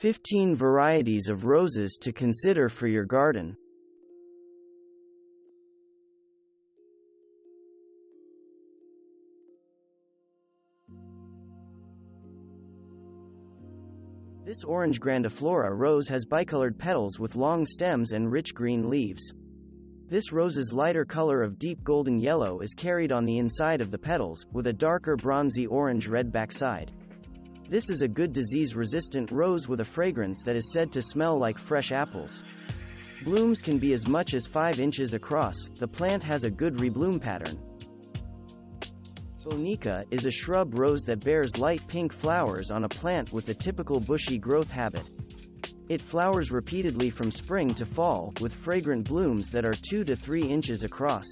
15 varieties of roses to consider for your garden. This orange Grandiflora rose has bicolored petals with long stems and rich green leaves. This rose's lighter color of deep golden yellow is carried on the inside of the petals, with a darker bronzy orange-red backside. This is a good disease-resistant rose with a fragrance that is said to smell like fresh apples. Blooms can be as much as 5 inches across. The plant has a good rebloom pattern. Bonica is a shrub rose that bears light pink flowers on a plant with a typical bushy growth habit. It flowers repeatedly from spring to fall, with fragrant blooms that are 2 to 3 inches across.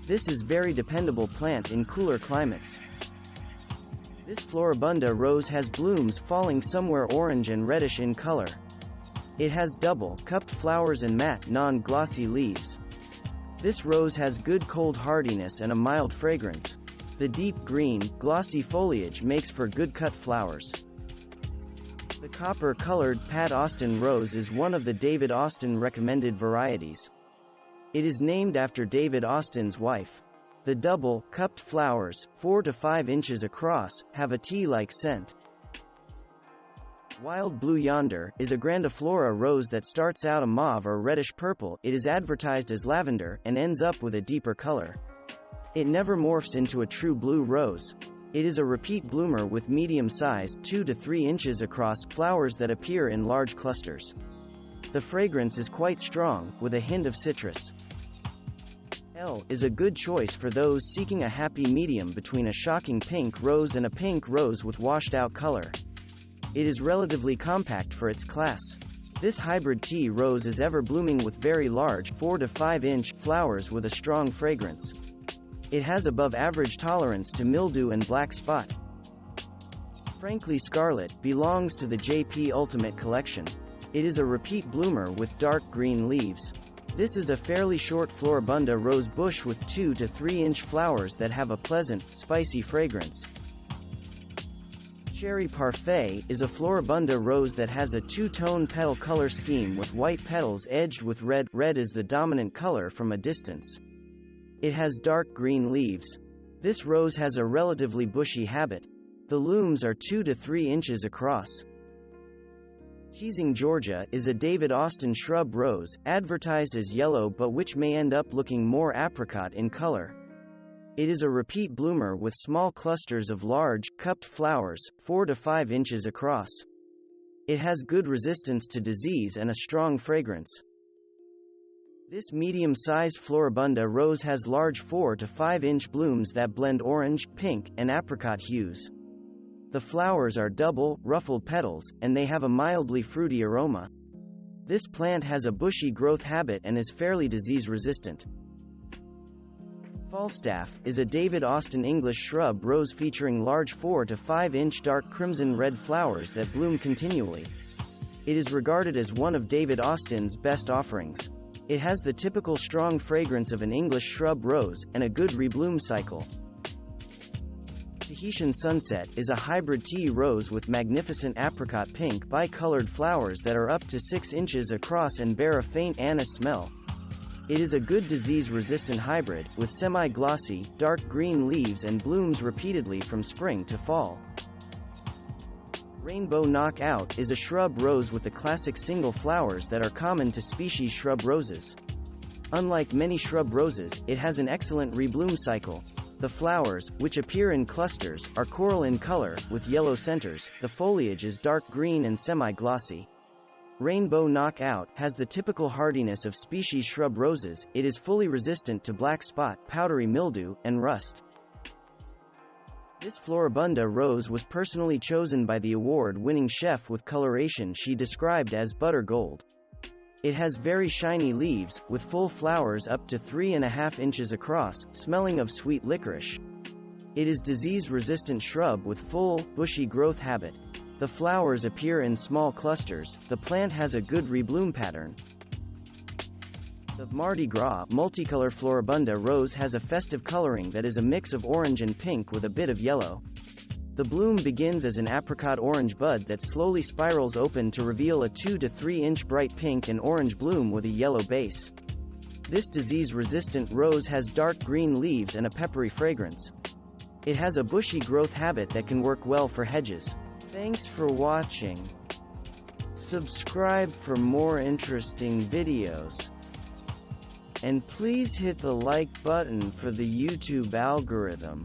This is very dependable plant in cooler climates. This Floribunda rose has blooms falling somewhere orange and reddish in color. It has double, cupped flowers and matte, non-glossy leaves. This rose has good cold hardiness and a mild fragrance. The deep green, glossy foliage makes for good cut flowers. The copper-colored Pat Austin rose is one of the David Austin recommended varieties. It is named after David Austin's wife. The double, cupped flowers, 4 to 5 inches across, have a tea-like scent. Wild Blue Yonder is a Grandiflora rose that starts out a mauve or reddish purple. It is advertised as lavender, and ends up with a deeper color. It never morphs into a true blue rose. It is a repeat bloomer with medium-sized, 2 to 3 inches across, flowers that appear in large clusters. The fragrance is quite strong, with a hint of citrus. Elle is a good choice for those seeking a happy medium between a shocking pink rose and a pink rose with washed-out color. It is relatively compact for its class. This hybrid tea rose is ever-blooming with very large, 4 to 5 inch, flowers with a strong fragrance. It has above-average tolerance to mildew and black spot. Frankly Scarlet belongs to the JP Ultimate Collection. It is a repeat bloomer with dark green leaves. This is a fairly short Floribunda rose bush with 2 to 3 inch flowers that have a pleasant, spicy fragrance. Cherry Parfait is a Floribunda rose that has a two-tone petal color scheme with white petals edged with red. Red is the dominant color from a distance. It has dark green leaves. This rose has a relatively bushy habit. The looms are 2 to 3 inches across. Teasing Georgia is a David Austin shrub rose, advertised as yellow but which may end up looking more apricot in color. It is a repeat bloomer with small clusters of large, cupped flowers, 4 to 5 inches across. It has good resistance to disease and a strong fragrance. This medium-sized Floribunda rose has large 4 to 5 inch blooms that blend orange, pink, and apricot hues. The flowers are double, ruffled petals, and they have a mildly fruity aroma. This plant has a bushy growth habit and is fairly disease-resistant. Falstaff is a David Austin English shrub rose featuring large 4 to 5 inch dark crimson-red flowers that bloom continually. It is regarded as one of David Austin's best offerings. It has the typical strong fragrance of an English shrub rose, and a good rebloom cycle. Tahitian Sunset is a hybrid tea rose with magnificent apricot pink bicolored flowers that are up to 6 inches across and bear a faint anise smell. It is a good disease-resistant hybrid, with semi-glossy, dark green leaves and blooms repeatedly from spring to fall. Rainbow Knockout is a shrub rose with the classic single flowers that are common to species shrub roses. Unlike many shrub roses, it has an excellent rebloom cycle. The flowers, which appear in clusters, are coral in color, with yellow centers. The foliage is dark green and semi-glossy. Rainbow Knockout has the typical hardiness of species shrub roses. It is fully resistant to black spot, powdery mildew, and rust. This Floribunda rose was personally chosen by the award-winning chef with coloration she described as butter gold. It has very shiny leaves, with full flowers up to 3.5 inches across, smelling of sweet licorice. It is disease-resistant shrub with full, bushy growth habit. The flowers appear in small clusters. The plant has a good rebloom pattern. The Mardi Gras multicolor Floribunda rose has a festive coloring that is a mix of orange and pink with a bit of yellow. The bloom begins as an apricot orange bud that slowly spirals open to reveal a 2 to 3 inch bright pink and orange bloom with a yellow base. This disease-resistant rose has dark green leaves and a peppery fragrance. It has a bushy growth habit that can work well for hedges. Thanks for watching. Subscribe for more interesting videos. And please hit the like button for the YouTube algorithm.